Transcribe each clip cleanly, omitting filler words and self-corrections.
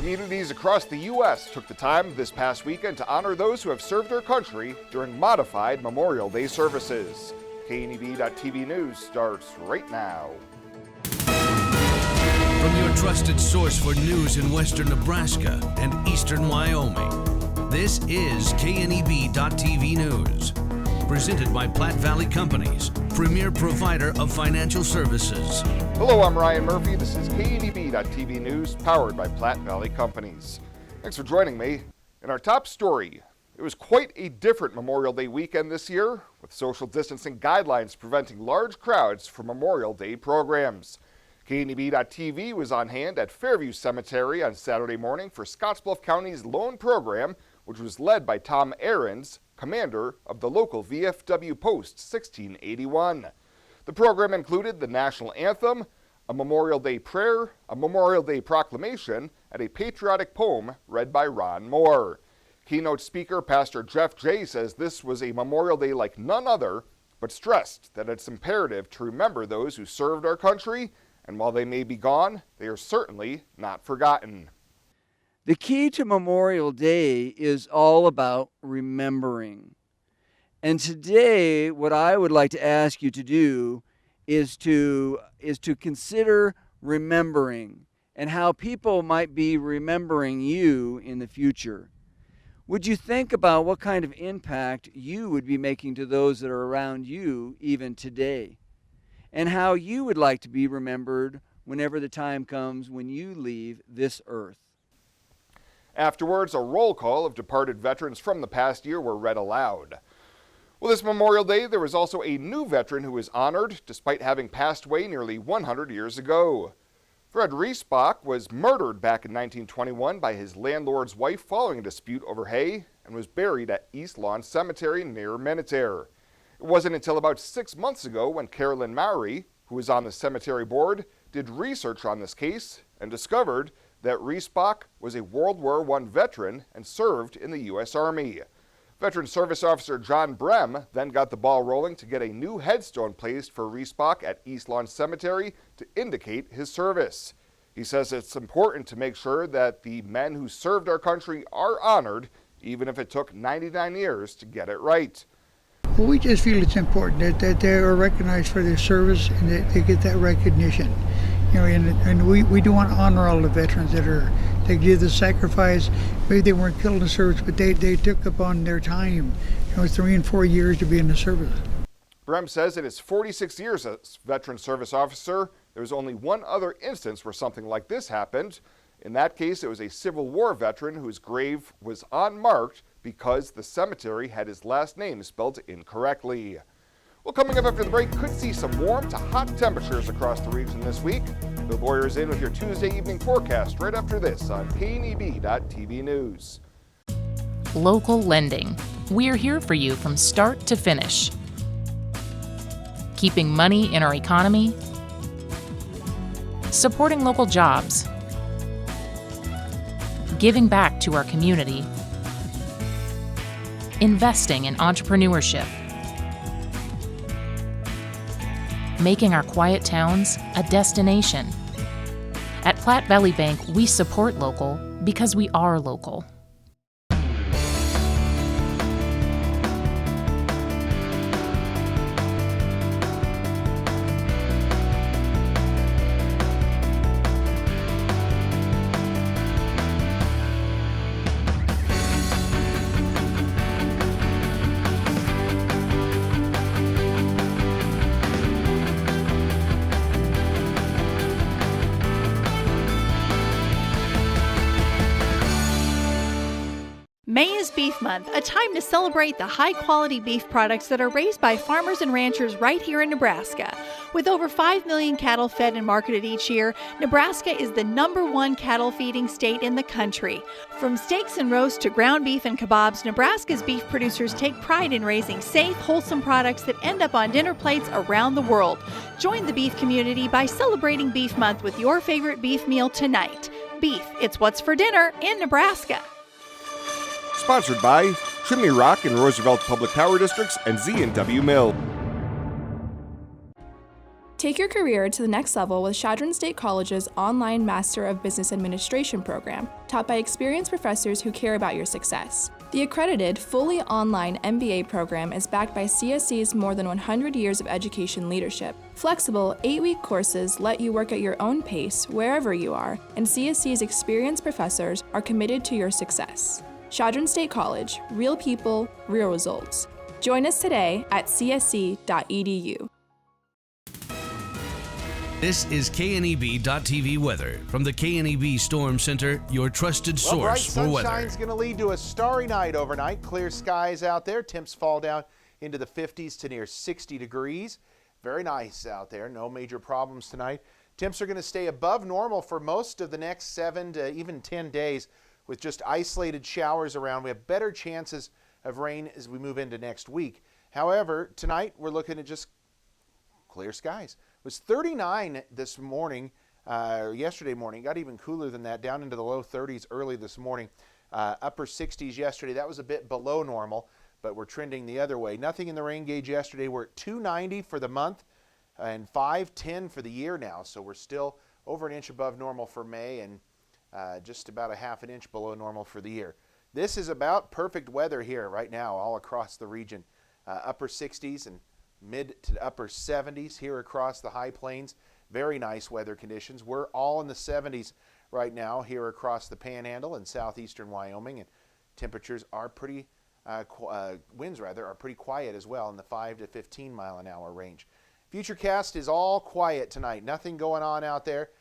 Communities across the U.S. took the time this past weekend to honor those who have served their country during modified Memorial Day services. KNEB.TV News starts right now. From your trusted source for news in western Nebraska and eastern Wyoming, this is KNEB.TV News. Presented by Platte Valley Companies, premier provider of financial services. Hello, I'm Ryan Murphy. This is KNEB.TV News, powered by Platte Valley Companies. Thanks for joining me. In our top story, it was quite a different Memorial Day weekend this year, with social distancing guidelines preventing large crowds for Memorial Day programs. KNEB.TV was on hand at Fairview Cemetery on Saturday morning for Scottsbluff County's Loan Program, which was led by Tom Ahrens, commander of the local VFW Post 1681. The program included the national anthem, a Memorial Day prayer, a Memorial Day proclamation, and a patriotic poem read by Ron Moore. Keynote speaker Pastor Jeff Jay says this was a Memorial Day like none other, but stressed that it's imperative to remember those who served our country, and while they may be gone, they are certainly not forgotten. The key to Memorial Day is all about remembering. And today, what I would like to ask you to do is to consider remembering and how people might be remembering you in the future. Would you think about what kind of impact you would be making to those that are around you even today? And how you would like to be remembered whenever the time comes when you leave this earth. Afterwards, a roll call of departed veterans from the past year were read aloud. Well, this Memorial Day, there was also a new veteran who was honored despite having passed away nearly 100 years ago. Fred Riesbach was murdered back in 1921 by his landlord's wife following a dispute over hay and was buried at East Lawn Cemetery near Minutair. It wasn't until about 6 months ago when Carolyn Mowry, who was on the cemetery board, did research on this case and discovered that Riesbach was a World War I veteran and served in the U.S. Army. Veteran Service Officer John Brem then got the ball rolling to get a new headstone placed for Riesbach at East Lawn Cemetery to indicate his service. He says it's important to make sure that the men who served our country are honored, even if it took 99 years to get it right. Well, we just feel it's important that they are recognized for their service and that they get that recognition. You know, and we do want to honor all the veterans they give the sacrifice. Maybe they weren't killed in the service, but they took upon their time, 3 and 4 years to be in the service. Brem says in his 46 years as veteran service officer, there was only one other instance where something like this happened. In that case, it was a Civil War veteran whose grave was unmarked because the cemetery had his last name spelled incorrectly. Well, coming up after the break, could see some warm to hot temperatures across the region this week. Bill Boyer is in with your Tuesday evening forecast right after this on KNEB.TV News. Local lending. We're here for you from start to finish. Keeping money in our economy. Supporting local jobs. Giving back to our community. Investing in entrepreneurship. Making our quiet towns a destination. At Platte Valley Bank, we support local because we are local. May is Beef Month, a time to celebrate the high-quality beef products that are raised by farmers and ranchers right here in Nebraska. With over 5 million cattle fed and marketed each year, Nebraska is the #1 cattle feeding state in the country. From steaks and roasts to ground beef and kebabs, Nebraska's beef producers take pride in raising safe, wholesome products that end up on dinner plates around the world. Join the beef community by celebrating Beef Month with your favorite beef meal tonight. Beef, it's what's for dinner in Nebraska. Sponsored by Chimney Rock and Roosevelt Public Power Districts and Z&W Mill. Take your career to the next level with Chadron State College's online Master of Business Administration program, taught by experienced professors who care about your success. The accredited, fully online MBA program is backed by CSC's more than 100 years of education leadership. Flexible 8-week courses let you work at your own pace wherever you are, and CSC's experienced professors are committed to your success. Chadron State College, real people, real results. Join us today at csc.edu. This is KNEB.TV weather from the KNEB Storm Center, your trusted source for weather. Sunshine's going to lead to a starry night overnight. Clear skies out there. Temps fall down into the 50s to near 60 degrees. Very nice out there. No major problems tonight. Temps are going to stay above normal for most of the next 7 to even 10 days with just isolated showers around. We have better chances of rain as we move into next week. However, tonight we're looking at just clear skies. It was 39 this morning, yesterday morning. Got even cooler than that, down into the low 30s early this morning. Upper 60s yesterday. That was a bit below normal, but we're trending the other way. Nothing in the rain gauge yesterday. We're at 290 for the month and 510 for the year now. So we're still over an inch above normal for May and just about a half an inch below normal for the year. This is about perfect weather here right now all across the region. Upper 60s and mid to upper 70s here across the high plains. Very nice weather conditions. We're all in the 70s right now here across the Panhandle and southeastern Wyoming, and temperatures are pretty, winds rather, are pretty quiet as well in the 5 to 15 mile an hour range. Futurecast is all quiet tonight. Nothing going on out there.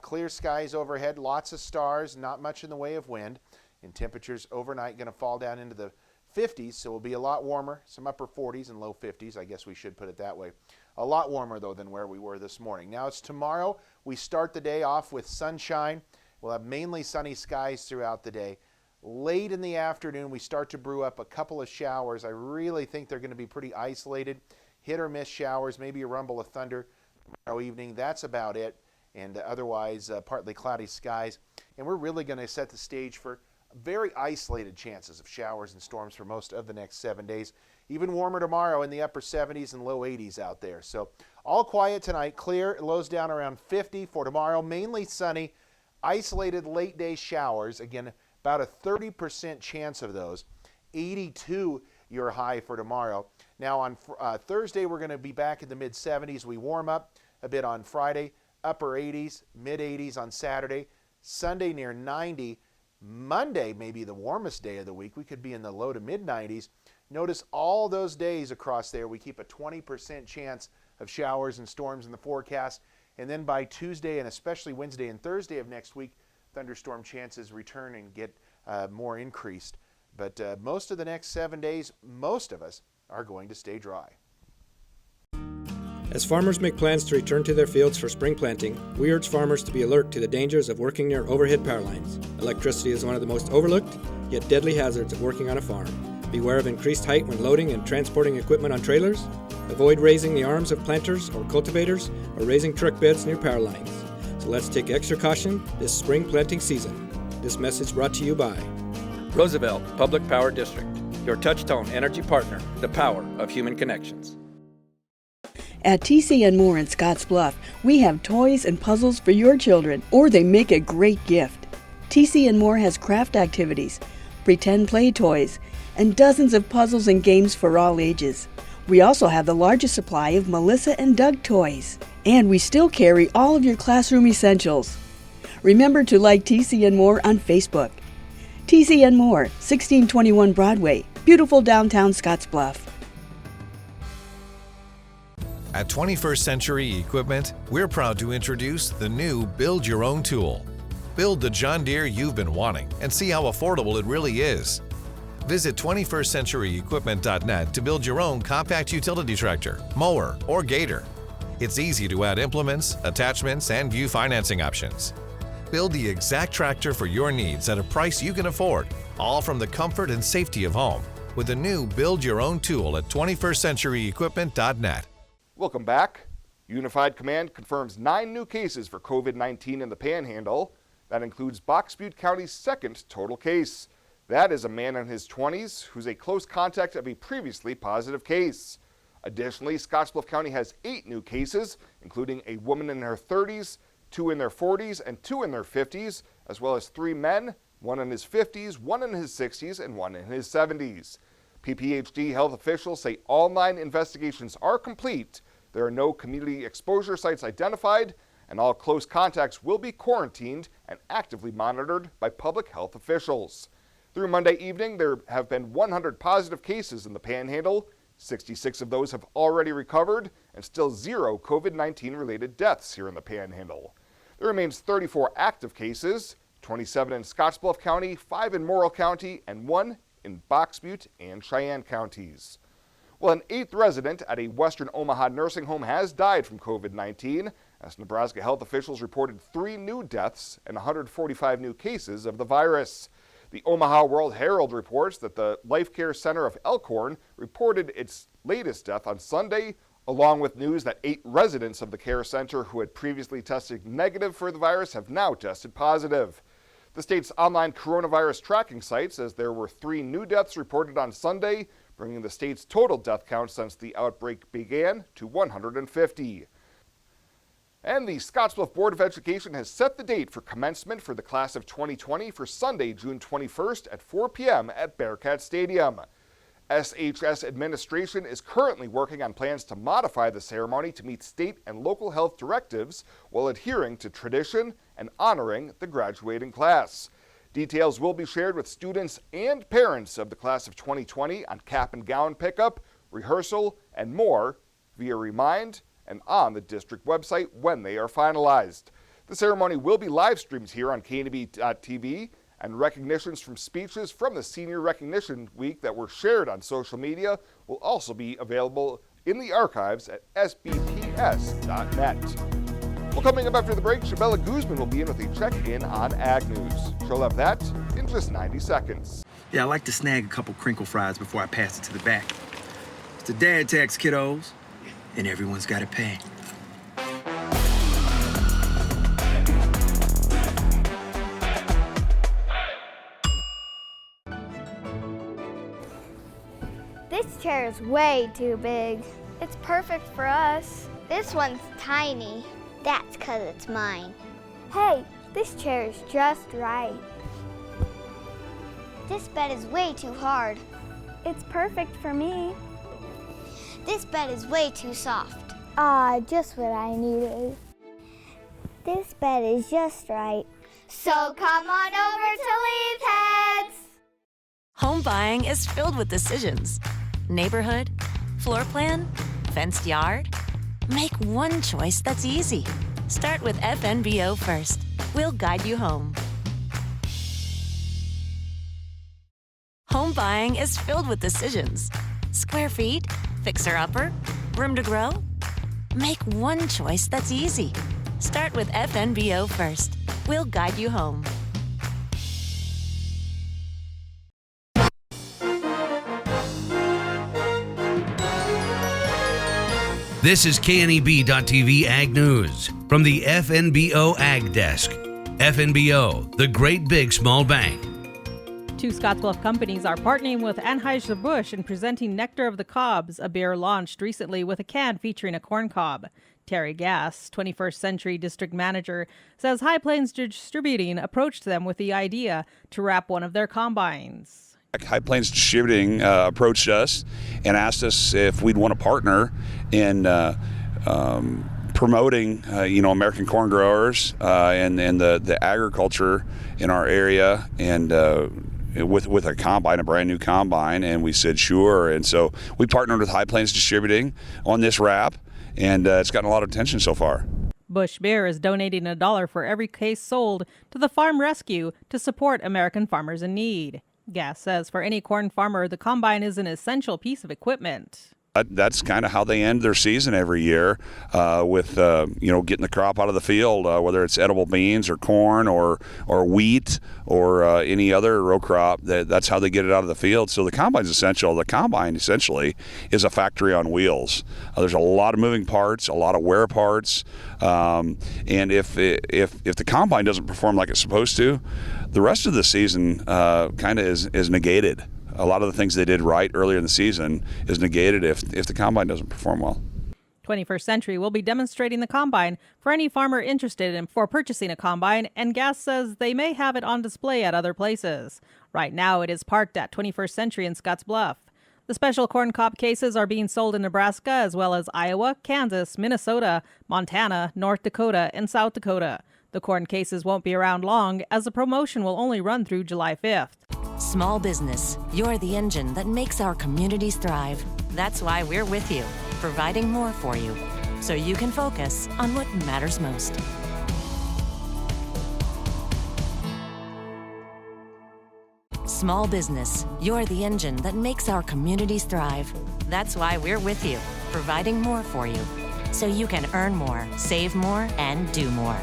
Clear skies overhead, lots of stars, not much in the way of wind, and temperatures overnight going to fall down into the 50s, so it'll be a lot warmer, some upper 40s and low 50s, I guess we should put it that way. A lot warmer, though, than where we were this morning. Now it's tomorrow. We start the day off with sunshine. We'll have mainly sunny skies throughout the day. Late in the afternoon, we start to brew up a couple of showers. I really think they're going to be pretty isolated. Hit or miss showers, maybe a rumble of thunder tomorrow evening. That's about it. And otherwise, partly cloudy skies. And we're really going to set the stage for very isolated chances of showers and storms for most of the next 7 days. Even warmer tomorrow in the upper 70s and low 80s out there. So all quiet tonight, clear, lows down around 50 for tomorrow, mainly sunny, isolated late day showers. Again, about a 30% chance of those. 82 your high for tomorrow. Now on Thursday, we're going to be back in the mid 70s. We warm up a bit on Friday, upper 80s, mid 80s on Saturday, Sunday near 90. Monday may be the warmest day of the week. We could be in the low to mid 90s. Notice all those days across there, we keep a 20% chance of showers and storms in the forecast. And then by Tuesday and especially Wednesday and Thursday of next week, thunderstorm chances return and get more increased. But most of the next 7 days, most of us are going to stay dry. As farmers make plans to return to their fields for spring planting, we urge farmers to be alert to the dangers of working near overhead power lines. Electricity is one of the most overlooked, yet deadly hazards of working on a farm. Beware of increased height when loading and transporting equipment on trailers. Avoid raising the arms of planters or cultivators or raising truck beds near power lines. So let's take extra caution this spring planting season. This message brought to you by Roosevelt Public Power District, your touch-tone energy partner, the power of human connections. At TC & More in Scottsbluff, we have toys and puzzles for your children, or they make a great gift. TC & More has craft activities, pretend play toys, and dozens of puzzles and games for all ages. We also have the largest supply of Melissa and Doug toys. And we still carry all of your classroom essentials. Remember to like TC & More on Facebook. TC & More, 1621 Broadway, beautiful downtown Scottsbluff. At 21st Century Equipment, we're proud to introduce the new Build Your Own tool. Build the John Deere you've been wanting and see how affordable it really is. Visit 21stcenturyequipment.net to build your own compact utility tractor, mower, or gator. It's easy to add implements, attachments, and view financing options. Build the exact tractor for your needs at a price you can afford, all from the comfort and safety of home, with the new Build Your Own tool at 21stcenturyequipment.net. Welcome back. Unified Command confirms 9 new cases for COVID-19 in the Panhandle. That includes Box Butte County's second total case. That is a man in his 20s who's a close contact of a previously positive case. Additionally, Scottsbluff County has 8 new cases, including a woman in her 30s, 2 in their 40s, and 2 in their 50s, as well as 3 men, 1 in his 50s, 1 in his 60s, and 1 in his 70s. PPHD health officials say all 9 investigations are complete. There are no community exposure sites identified, and all close contacts will be quarantined and actively monitored by public health officials. Through Monday evening, there have been 100 positive cases in the Panhandle. 66 of those have already recovered, and still 0 COVID-19 related deaths here in the Panhandle. There remains 34 active cases, 27 in Scottsbluff County, 5 in Morrill County, and 1 in Box Butte and Cheyenne counties. Well, an 8th resident at a Western Omaha nursing home has died from COVID-19, as Nebraska health officials reported 3 new deaths and 145 new cases of the virus. The Omaha World Herald reports that the Life Care Center of Elkhorn reported its latest death on Sunday, along with news that 8 residents of the care center who had previously tested negative for the virus have now tested positive. The state's online coronavirus tracking site says there were 3 new deaths reported on Sunday, bringing the state's total death count since the outbreak began to 150. And the Scottsbluff Board of Education has set the date for commencement for the class of 2020 for Sunday, June 21st at 4 p.m. at Bearcat Stadium. SHS administration is currently working on plans to modify the ceremony to meet state and local health directives while adhering to tradition and honoring the graduating class. Details will be shared with students and parents of the class of 2020 on cap and gown pickup, rehearsal, and more via Remind and on the district website when they are finalized. The ceremony will be live streamed here on KNEB.TV, and recognitions from speeches from the Senior Recognition Week that were shared on social media will also be available in the archives at sbps.net. Well, coming up after the break, Chabella Guzman will be in with a check-in on Ag News. She'll have that in just 90 seconds. Yeah, I like to snag a couple crinkle fries before I pass it to the back. It's the dad tax, kiddos, and everyone's got to pay. This chair is way too big. It's perfect for us. This one's tiny. That's 'cause it's mine. Hey, this chair is just right. This bed is way too hard. It's perfect for me. This bed is way too soft. Just what I needed. This bed is just right. So come on over to Leeds Heads. Home buying is filled with decisions. Neighborhood, floor plan, fenced yard. Make one choice that's easy. Start with FNBO first. We'll guide you home. Home buying is filled with decisions. Square feet, fixer-upper, room to grow. Make one choice that's easy. Start with FNBO first. We'll guide you home. This is KNEB.TV Ag News from the FNBO Ag Desk. FNBO, the great big small bank. 2 Scottsbluff companies are partnering with Anheuser-Busch in presenting Nectar of the Cobs, a beer launched recently with a can featuring a corn cob. Terry Gass, 21st Century District Manager, says High Plains Distributing approached them with the idea to wrap one of their combines. High Plains Distributing approached us and asked us if we'd want to partner in promoting, American corn growers and the agriculture in our area, and with a combine, a brand new combine, and we said sure. And so we partnered with High Plains Distributing on this wrap, and it's gotten a lot of attention so far. Busch Beer is donating $1 for every case sold to the Farm Rescue to support American farmers in need. Gass says for any corn farmer, the combine is an essential piece of equipment. That's kind of how they end their season every year, with getting the crop out of the field, whether it's edible beans or corn or wheat or any other row crop. That's how they get it out of the field. So the combine's essential. The combine essentially is a factory on wheels. There's a lot of moving parts, a lot of wear parts, and if the combine doesn't perform like it's supposed to, the rest of the season kind of is negated. a lot of the things they did right earlier in the season is negated if the combine doesn't perform well. 21st Century will be demonstrating the combine for any farmer interested in purchasing a combine, and Gas says they may have it on display at other places. Right now, it is parked at 21st Century in Scottsbluff. The special corn cob cases are being sold in Nebraska as well as Iowa, Kansas, Minnesota, Montana, North Dakota, and South Dakota. The corn cases won't be around long, as the promotion will only run through July 5th. Small business, you're the engine that makes our communities thrive. That's why we're with you, providing more for you, so you can focus on what matters most. Small business, you're the engine that makes our communities thrive. That's why we're with you, providing more for you, so you can earn more, save more, and do more.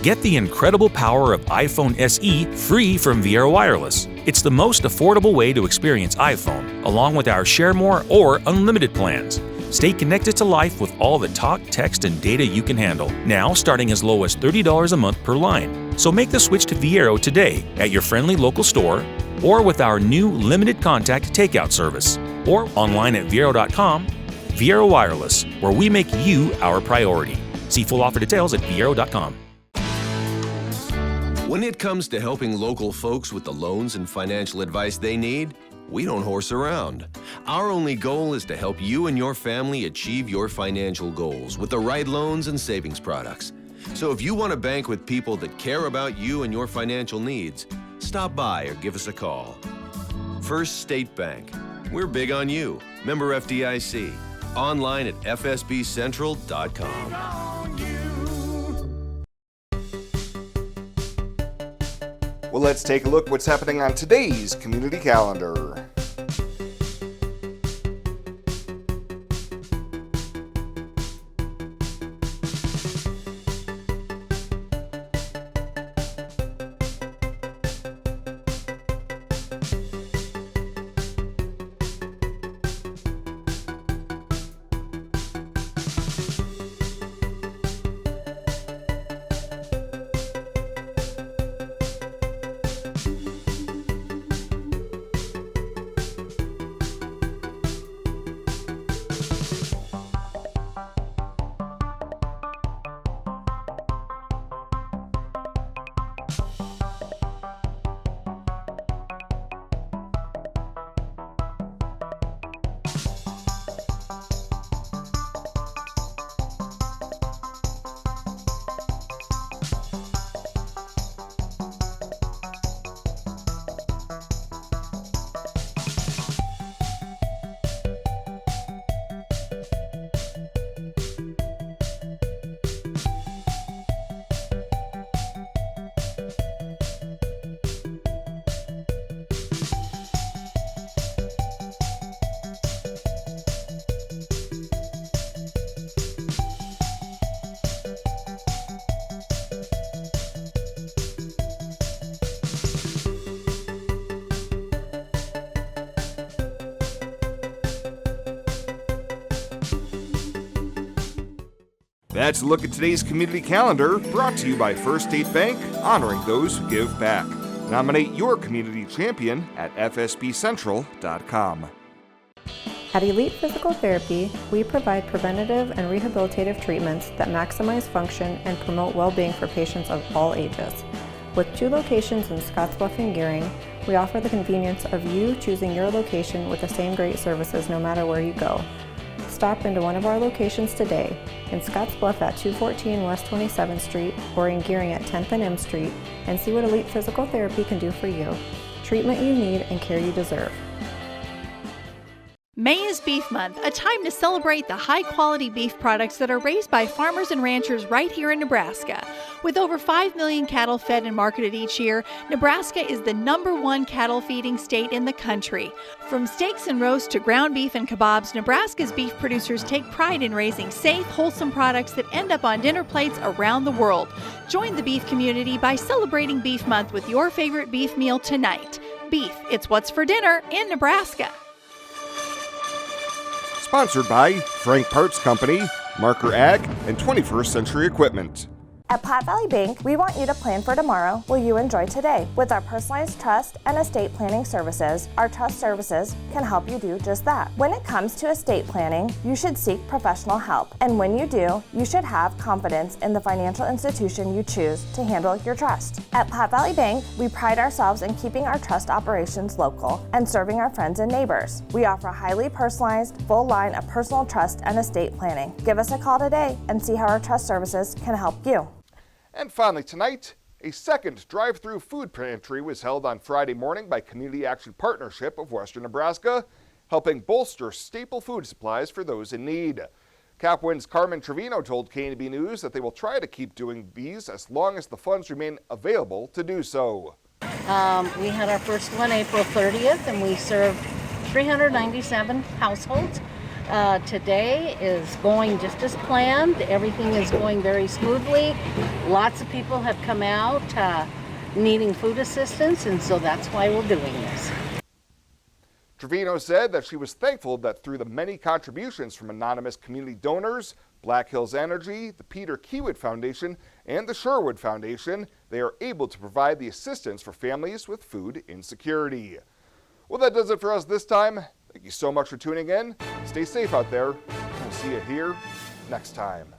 Get the incredible power of iPhone SE free from Viera Wireless. It's the most affordable way to experience iPhone, along with our Share More or Unlimited plans. Stay connected to life with all the talk, text, and data you can handle, now starting as low as $30 a month per line. So make the switch to Viera today at your friendly local store, or with our new limited contact takeout service, or online at Viera.com. Viera Wireless, where we make you our priority. See full offer details at Viera.com. When it comes to helping local folks with the loans and financial advice they need, we don't horse around. Our only goal is to help you and your family achieve your financial goals with the right loans and savings products. So if you want to bank with people that care about you and your financial needs, stop by or give us a call. First State Bank. We're big on you. Member FDIC. Online at fsbcentral.com. Well, let's take a look what's happening on today's community calendar. That's a look at today's community calendar, brought to you by First State Bank, honoring those who give back. Nominate your community champion at fsbcentral.com. At Elite Physical Therapy, we provide preventative and rehabilitative treatments that maximize function and promote well-being for patients of all ages. With 2 locations in Scottsbluff and Gearing, we offer the convenience of you choosing your location with the same great services no matter where you go. Stop into one of our locations today, in Scottsbluff at 214 West 27th Street or in Gearing at 10th and M Street, and see what Elite Physical Therapy can do for you. Treatment you need and care you deserve. May is Beef Month, a time to celebrate the high-quality beef products that are raised by farmers and ranchers right here in Nebraska. With over 5 million cattle fed and marketed each year, Nebraska is the #1 cattle feeding state in the country. From steaks and roasts to ground beef and kebabs, Nebraska's beef producers take pride in raising safe, wholesome products that end up on dinner plates around the world. Join the beef community by celebrating Beef Month with your favorite beef meal tonight. Beef, it's what's for dinner in Nebraska. Sponsored by Frank Parts Company, Marker Ag, and 21st Century Equipment. At Platte Valley Bank, we want you to plan for tomorrow while you enjoy today. With our personalized trust and estate planning services, our trust services can help you do just that. When it comes to estate planning, you should seek professional help. And when you do, you should have confidence in the financial institution you choose to handle your trust. At Platte Valley Bank, we pride ourselves in keeping our trust operations local and serving our friends and neighbors. We offer a highly personalized, full line of personal trust and estate planning. Give us a call today and see how our trust services can help you. And finally tonight, a second drive-thru food pantry was held on Friday morning by Community Action Partnership of Western Nebraska, helping bolster staple food supplies for those in need. CAPWN's Carmen Trevino told KNB News that they will try to keep doing these as long as the funds remain available to do so. We had our first one April 30th and we served 397 households. Today is going just as planned. Everything is going very smoothly. Lots of people have come out needing food assistance, and so that's why we're doing this. Trevino said that she was thankful that through the many contributions from anonymous community donors, Black Hills Energy, the Peter Kiewit Foundation, and the Sherwood Foundation, they are able to provide the assistance for families with food insecurity. Well, that does it for us this time. Thank you so much for tuning in. Stay safe out there. We'll see you here next time.